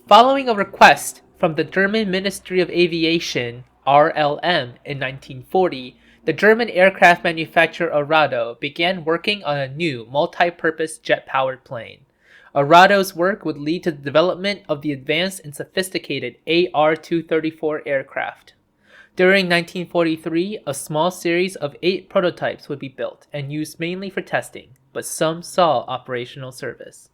Following a request from the German Ministry of Aviation, RLM, in 1940, the German aircraft manufacturer Arado began working on a new multi-purpose jet-powered plane. Arado's work would lead to the development of the advanced and sophisticated AR-234 aircraft. During 1943, a small series of 8 prototypes would be built and used mainly for testing, but some saw operational service.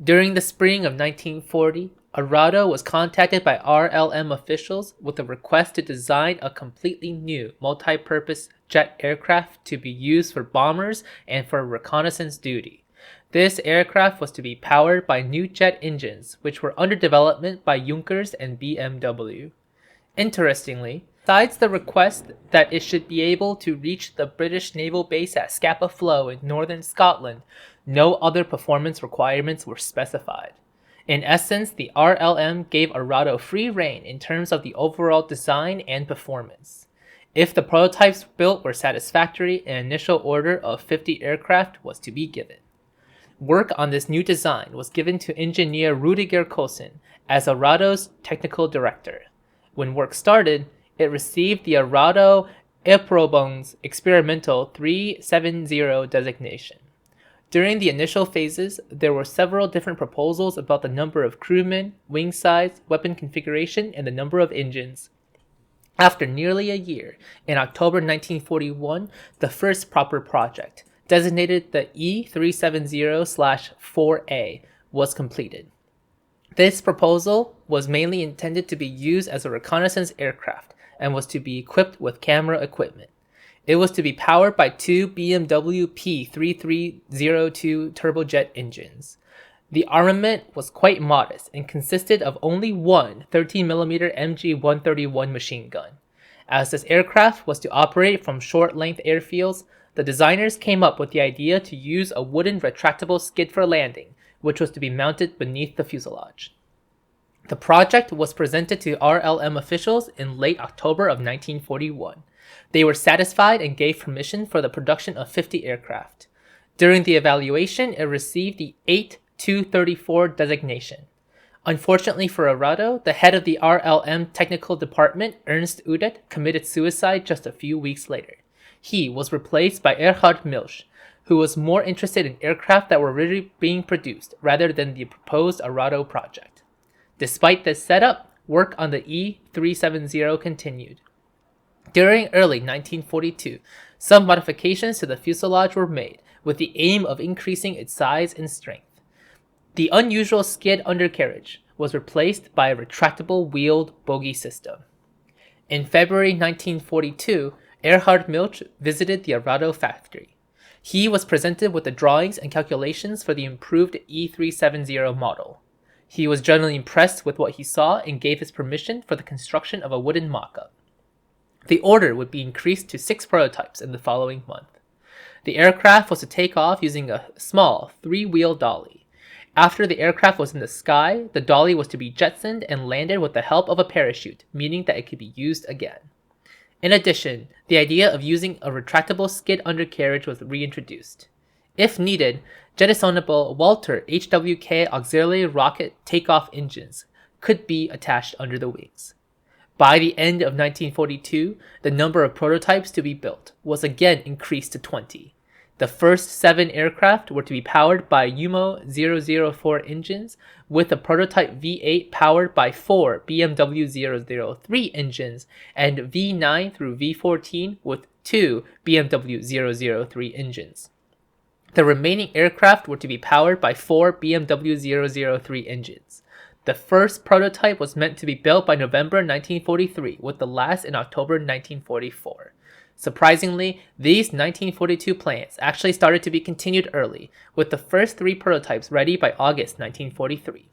During the spring of 1940, Arado was contacted by RLM officials with a request to design a completely new multi-purpose jet aircraft to be used for bombers and for reconnaissance duty. This aircraft was to be powered by new jet engines, which were under development by Junkers and BMW. Interestingly, besides the request that it should be able to reach the British naval base at Scapa Flow in northern Scotland, no other performance requirements were specified. In essence, the RLM gave Arado free rein in terms of the overall design and performance. If the prototypes built were satisfactory, an initial order of 50 aircraft was to be given. Work on this new design was given to engineer Rüdiger Kossen as Arado's technical director. When work started, it received the Arado Erprobungs Experimental 370 designation. During the initial phases, there were several different proposals about the number of crewmen, wing size, weapon configuration, and the number of engines. After nearly a year, in October 1941, the first proper project, designated the E370/4A, was completed. This proposal was mainly intended to be used as a reconnaissance aircraft and was to be equipped with camera equipment. It was to be powered by 2 BMW P3302 turbojet engines. The armament was quite modest and consisted of only one 13mm MG-131 machine gun. As this aircraft was to operate from short-length airfields, the designers came up with the idea to use a wooden retractable skid for landing, which was to be mounted beneath the fuselage. The project was presented to RLM officials in late October of 1941. They were satisfied and gave permission for the production of 50 aircraft. During the evaluation, it received the 8-234 designation. Unfortunately for Arado, the head of the RLM technical department, Ernst Udet, committed suicide just a few weeks later. He was replaced by Erhard Milch, who was more interested in aircraft that were already being produced rather than the proposed Arado project. Despite this setup, work on the E370 continued. During early 1942, some modifications to the fuselage were made with the aim of increasing its size and strength. The unusual skid undercarriage was replaced by a retractable wheeled bogie system. In February 1942, Erhard Milch visited the Arado factory. He was presented with the drawings and calculations for the improved E370 model. He was generally impressed with what he saw and gave his permission for the construction of a wooden mock-up. The order would be increased to 6 prototypes in the following month. The aircraft was to take off using a small 3-wheel dolly. After the aircraft was in the sky, the dolly was to be jettisoned and landed with the help of a parachute, meaning that it could be used again. In addition, the idea of using a retractable skid undercarriage was reintroduced. If needed, jettisonable Walter HWK auxiliary rocket takeoff engines could be attached under the wings. By the end of 1942, the number of prototypes to be built was again increased to 20. The first 7 aircraft were to be powered by UMO 004 engines, with a prototype V8 powered by 4 BMW 003 engines, and V9 through V14 with 2 BMW 003 engines. The remaining aircraft were to be powered by 4 BMW 003 engines. The first prototype was meant to be built by November 1943, with the last in October 1944. Surprisingly, these 1942 plans actually started to be continued early, with the first 3 prototypes ready by August 1943.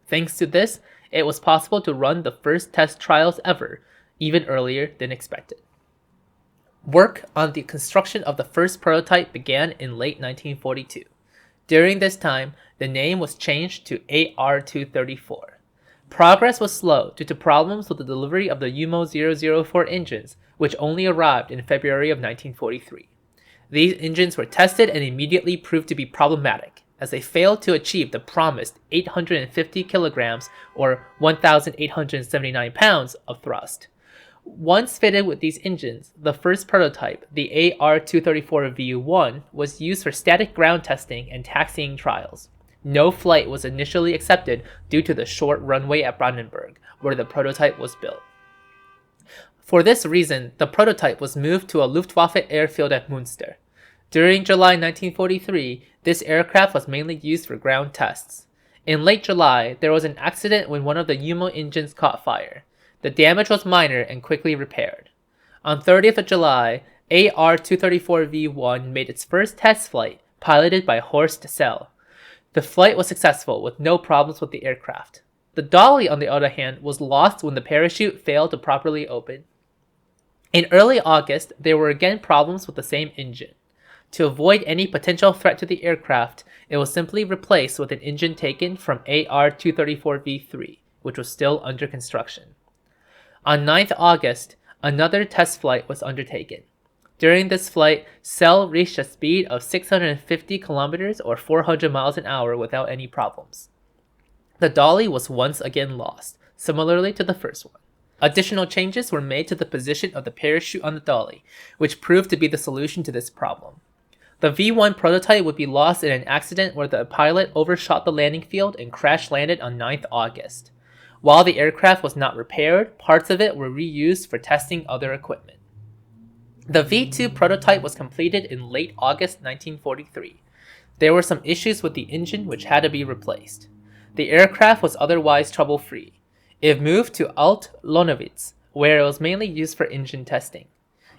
Thanks to this, it was possible to run the first test trials ever, even earlier than expected. Work on the construction of the first prototype began in late 1942. During this time, the name was changed to AR-234. Progress was slow due to problems with the delivery of the UMO 004 engines, which only arrived in February of 1943. These engines were tested and immediately proved to be problematic, as they failed to achieve the promised 850 kilograms or 1,879 pounds of thrust. Once fitted with these engines, the first prototype, the AR-234V1, was used for static ground testing and taxiing trials. No flight was initially accepted due to the short runway at Brandenburg, where the prototype was built. For this reason, the prototype was moved to a Luftwaffe airfield at Münster. During July 1943, this aircraft was mainly used for ground tests. In late July, there was an accident when one of the UMO engines caught fire. The damage was minor and quickly repaired. On 30th of July, AR-234V1 made its first test flight, piloted by Horst Sell. The flight was successful with no problems with the aircraft. The dolly, on the other hand, was lost when the parachute failed to properly open. In early August, there were again problems with the same engine. To avoid any potential threat to the aircraft, it was simply replaced with an engine taken from AR-234V3, which was still under construction. On 9th August, another test flight was undertaken. During this flight, Sell reached a speed of 650 kilometers or 400 miles an hour without any problems. The dolly was once again lost, similarly to the first one. Additional changes were made to the position of the parachute on the dolly, which proved to be the solution to this problem. The V1 prototype would be lost in an accident where the pilot overshot the landing field and crash landed on 9th August. While the aircraft was not repaired, parts of it were reused for testing other equipment. The V2 prototype was completed in late August 1943. There were some issues with the engine which had to be replaced. The aircraft was otherwise trouble-free. It moved to Alt-Lonowitz, where it was mainly used for engine testing.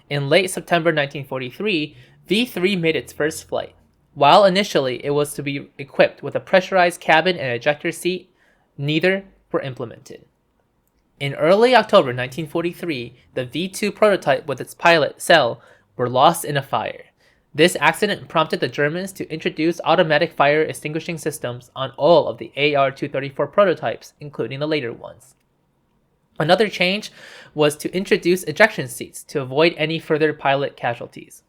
In late September 1943, V3 made its first flight. While initially it was to be equipped with a pressurized cabin and ejector seat, neither were implemented. In early October 1943, the V2 prototype with its pilot, Sell, were lost in a fire. This accident prompted the Germans to introduce automatic fire extinguishing systems on all of the AR-234 prototypes, including the later ones. Another change was to introduce ejection seats to avoid any further pilot casualties.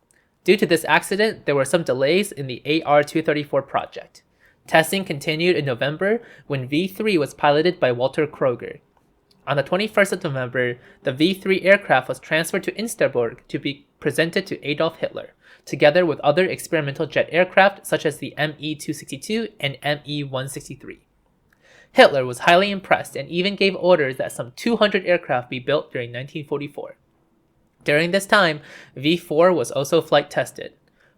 Due to this accident, there were some delays in the AR-234 project. Testing continued in November when V3 was piloted by Walter Kroger. On the 21st of November, the V3 aircraft was transferred to Insterburg to be presented to Adolf Hitler, together with other experimental jet aircraft such as the Me-262 and Me-163. Hitler was highly impressed and even gave orders that some 200 aircraft be built during 1944. During this time, V4 was also flight tested.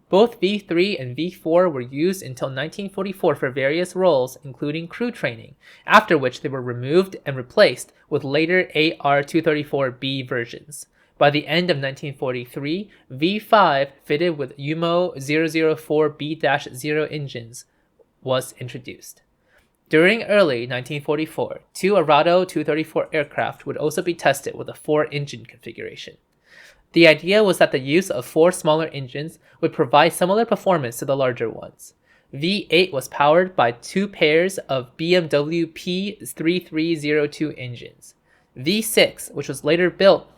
Both V3 and V4 were used until 1944 for various roles, including crew training, after which they were removed and replaced with later AR-234B versions. By the end of 1943, V5, fitted with UMO 004B-0 engines, was introduced. During early 1944, two Arado 234 aircraft would also be tested with a 4-engine configuration. The idea was that the use of 4 smaller engines would provide similar performance to the larger ones. V8 was powered by 2 pairs of BMW P3302 engines. V6, which was later built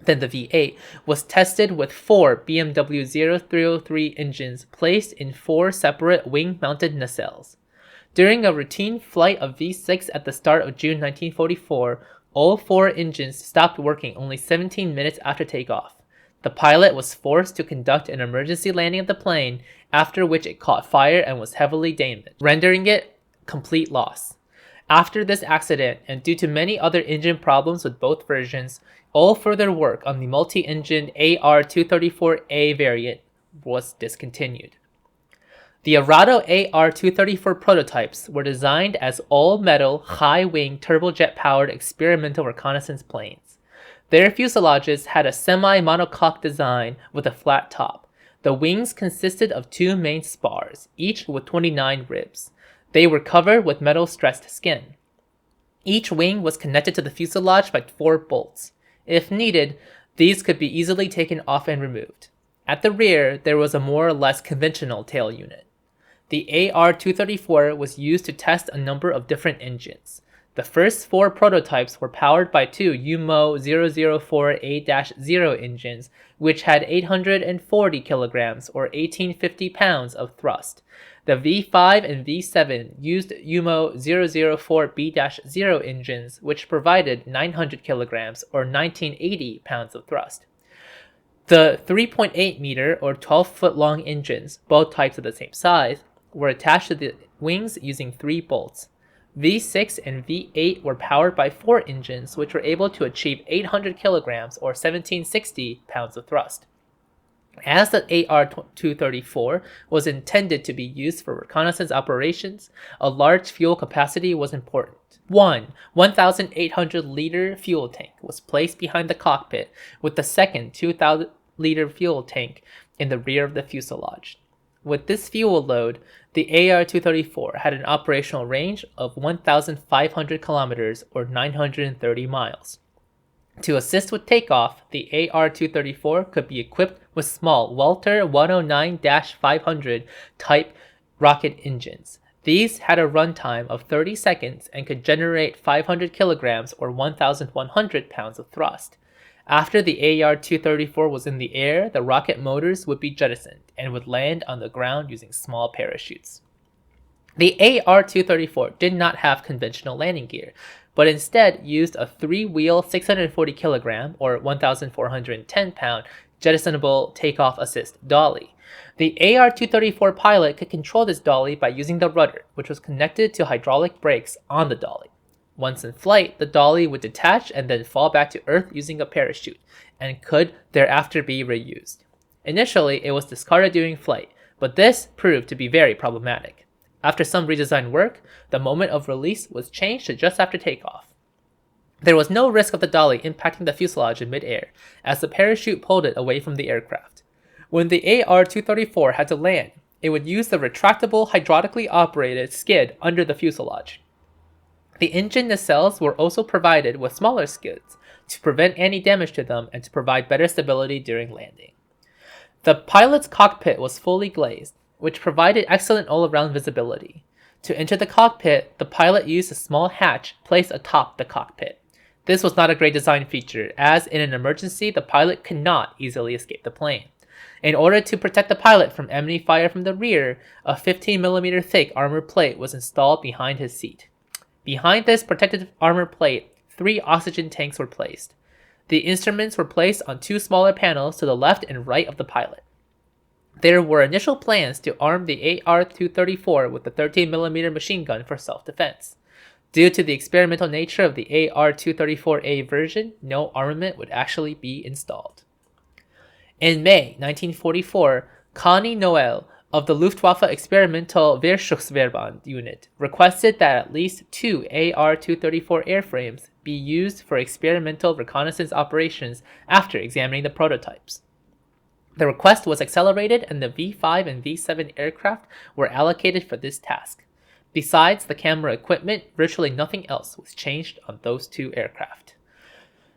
than the V8, was tested with 4 BMW 0303 engines placed in 4 separate wing-mounted nacelles. During a routine flight of V6 at the start of June 1944, all 4 engines stopped working only 17 minutes after takeoff. The pilot was forced to conduct an emergency landing of the plane, after which it caught fire and was heavily damaged, rendering it complete loss. After this accident, and due to many other engine problems with both versions, all further work on the multi-engine AR-234A variant was discontinued. The Arado AR-234 prototypes were designed as all-metal, high-wing, turbojet-powered experimental reconnaissance planes. Their fuselages had a semi-monocoque design with a flat top. The wings consisted of 2 main spars, each with 29 ribs. They were covered with metal-stressed skin. Each wing was connected to the fuselage by 4 bolts. If needed, these could be easily taken off and removed. At the rear, there was a more or less conventional tail unit. The AR-234 was used to test a number of different engines. The first 4 prototypes were powered by 2 UMO 004A-0 engines, which had 840 kilograms or 1850 pounds of thrust. The V5 and V7 used UMO 004B-0 engines, which provided 900 kilograms or 1980 pounds of thrust. The 3.8 meter or 12-foot long engines, both types of the same size, were attached to the wings using 3 bolts. V6 and V8 were powered by 4 engines, which were able to achieve 800 kilograms or 1760 pounds of thrust. As the AR-234 was intended to be used for reconnaissance operations, a large fuel capacity was important. One 1,800-liter fuel tank was placed behind the cockpit, with the second 2,000-liter fuel tank in the rear of the fuselage. With this fuel load, the AR-234 had an operational range of 1,500 kilometers or 930 miles. To assist with takeoff, the AR-234 could be equipped with small Welter 109-500 type rocket engines. These had a runtime of 30 seconds and could generate 500 kilograms or 1,100 pounds of thrust. After the AR-234 was in the air, the rocket motors would be jettisoned and would land on the ground using small parachutes. The AR-234 did not have conventional landing gear, but instead used a 3-wheel 640 kilogram or 1,410 pound jettisonable takeoff assist dolly. The AR-234 pilot could control this dolly by using the rudder, which was connected to hydraulic brakes on the dolly. Once in flight, the dolly would detach and then fall back to Earth using a parachute, and could thereafter be reused. Initially, it was discarded during flight, but this proved to be very problematic. After some redesign work, the moment of release was changed to just after takeoff. There was no risk of the dolly impacting the fuselage in midair, as the parachute pulled it away from the aircraft. When the AR-234 had to land, it would use the retractable hydraulically operated skid under the fuselage. The engine nacelles were also provided with smaller skids to prevent any damage to them and to provide better stability during landing. The pilot's cockpit was fully glazed, which provided excellent all-around visibility. To enter the cockpit, the pilot used a small hatch placed atop the cockpit. This was not a great design feature, as in an emergency, the pilot could not easily escape the plane. In order to protect the pilot from enemy fire from the rear, a 15mm thick armor plate was installed behind his seat. Behind this protective armor plate, 3 oxygen tanks were placed. The instruments were placed on 2 smaller panels to the left and right of the pilot. There were initial plans to arm the AR-234 with a 13mm machine gun for self-defense. Due to the experimental nature of the AR-234A version, no armament would actually be installed. In May 1944, Connie Noel of the Luftwaffe Experimental Wehrschützverband unit requested that at least 2 AR-234 airframes be used for experimental reconnaissance operations after examining the prototypes. The request was accelerated and the V5 and V7 aircraft were allocated for this task. Besides the camera equipment, virtually nothing else was changed on those 2 aircraft.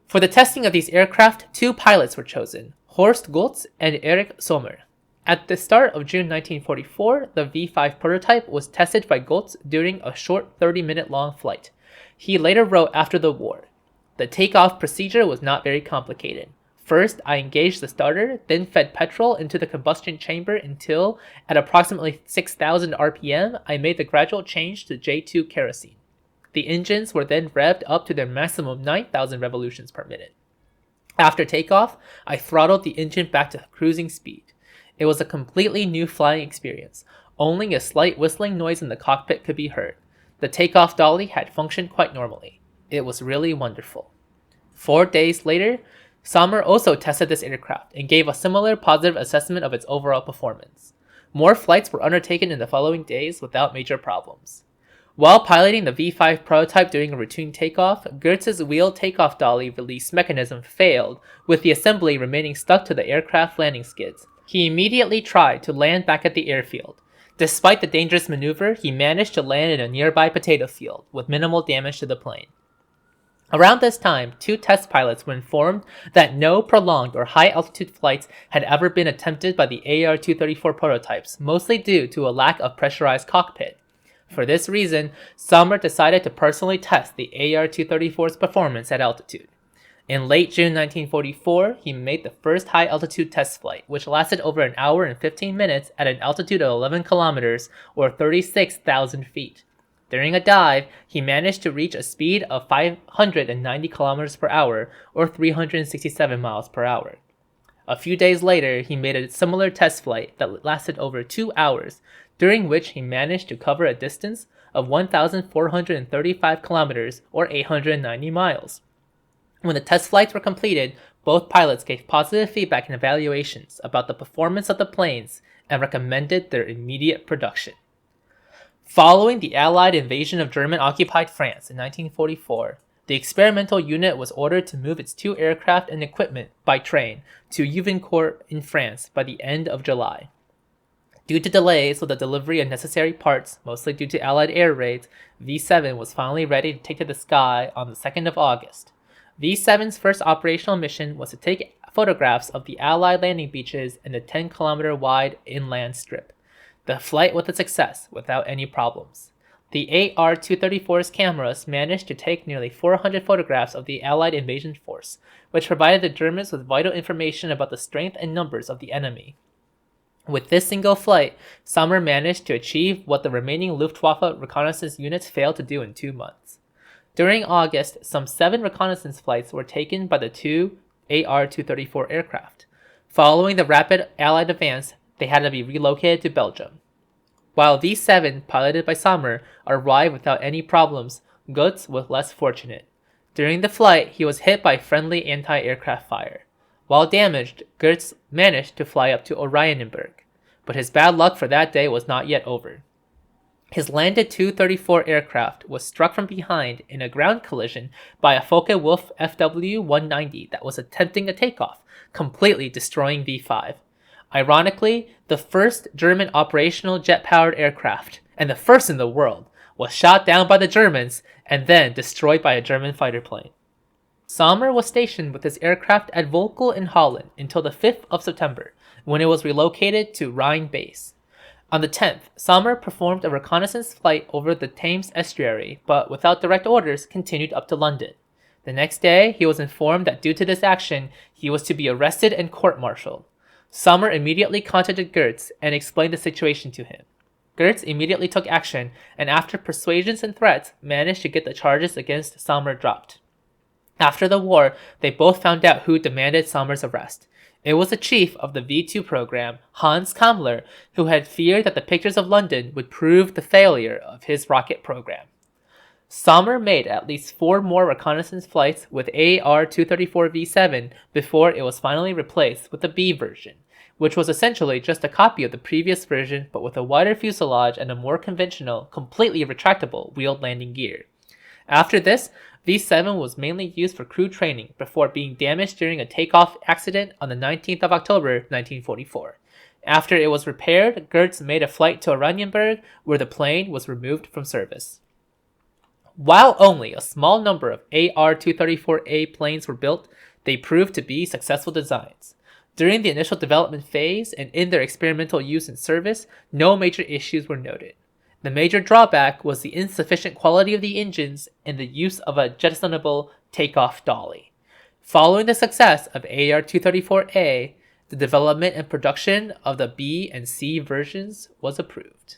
For the testing of these aircraft, 2 pilots were chosen, Horst Goltz and Erich Sommer. At the start of June 1944, the V5 prototype was tested by Goltz during a short 30-minute long flight. He later wrote after the war, "The takeoff procedure was not very complicated. First, I engaged the starter, then fed petrol into the combustion chamber until, at approximately 6,000 RPM, I made the gradual change to J2 kerosene. The engines were then revved up to their maximum 9,000 revolutions per minute. After takeoff, I throttled the engine back to cruising speed. It was a completely new flying experience. Only a slight whistling noise in the cockpit could be heard. The takeoff dolly had functioned quite normally. It was really wonderful." 4 days later, Sommer also tested this aircraft and gave a similar positive assessment of its overall performance. More flights were undertaken in the following days without major problems. While piloting the V5 prototype during a routine takeoff, Goetz's wheel takeoff dolly release mechanism failed, with the assembly remaining stuck to the aircraft landing skids. He immediately tried to land back at the airfield. Despite the dangerous maneuver, he managed to land in a nearby potato field, with minimal damage to the plane. Around this time, 2 test pilots were informed that no prolonged or high-altitude flights had ever been attempted by the AR-234 prototypes, mostly due to a lack of pressurized cockpit. For this reason, Sommer decided to personally test the AR-234's performance at altitude. In late June 1944, he made the first high-altitude test flight, which lasted over an hour and 15 minutes at an altitude of 11 kilometers or 36,000 feet. During a dive, he managed to reach a speed of 590 kilometers per hour or 367 miles per hour. A few days later, he made a similar test flight that lasted over 2 hours, during which he managed to cover a distance of 1,435 kilometers or 890 miles. When the test flights were completed, both pilots gave positive feedback and evaluations about the performance of the planes and recommended their immediate production. Following the Allied invasion of German-occupied France in 1944, the experimental unit was ordered to move its 2 aircraft and equipment by train to Juvincourt in France by the end of July. Due to delays with the delivery of necessary parts, mostly due to Allied air raids, V-7 was finally ready to take to the sky on the 2nd of August. V-7's first operational mission was to take photographs of the Allied landing beaches in the 10-kilometer wide inland strip. The flight was a success without any problems. The AR-234's cameras managed to take nearly 400 photographs of the Allied invasion force, which provided the Germans with vital information about the strength and numbers of the enemy. With this single flight, Sommer managed to achieve what the remaining Luftwaffe reconnaissance units failed to do in 2 months. During August, some 7 reconnaissance flights were taken by the 2 AR-234 aircraft. Following the rapid Allied advance, they had to be relocated to Belgium. While V-7, piloted by Sommer, arrived without any problems, Goetz was less fortunate. During the flight, he was hit by friendly anti-aircraft fire. While damaged, Goetz managed to fly up to Oranienburg, but his bad luck for that day was not yet over. His landed Tu-34 aircraft was struck from behind in a ground collision by a Focke-Wulf FW-190 that was attempting a takeoff, completely destroying V-5. Ironically, the first German operational jet-powered aircraft, and the first in the world, was shot down by the Germans and then destroyed by a German fighter plane. Sommer was stationed with his aircraft at Volkel in Holland until the 5th of September, when it was relocated to Rheine base. On the 10th, Sommer performed a reconnaissance flight over the Thames estuary, but without direct orders continued up to London. The next day, he was informed that due to this action, he was to be arrested and court-martialed. Sommer immediately contacted Goetz and explained the situation to him. Goetz immediately took action, and after persuasions and threats, managed to get the charges against Sommer dropped. After the war, they both found out who demanded Sommer's arrest. It was the chief of the V-2 program, Hans Kammler, who had feared that the pictures of London would prove the failure of his rocket program. Sommer made at least 4 more reconnaissance flights with AR-234 V-7 before it was finally replaced with the B version, which was essentially just a copy of the previous version but with a wider fuselage and a more conventional, completely retractable wheeled landing gear. After this, V-7 was mainly used for crew training before being damaged during a takeoff accident on the 19th of October 1944. After it was repaired, Goetz made a flight to Oranienburg, where the plane was removed from service. While only a small number of AR-234A planes were built, they proved to be successful designs. During the initial development phase and in their experimental use in service, no major issues were noted. The major drawback was the insufficient quality of the engines and the use of a jettisonable takeoff dolly. Following the success of AR-234A, the development and production of the B and C versions was approved.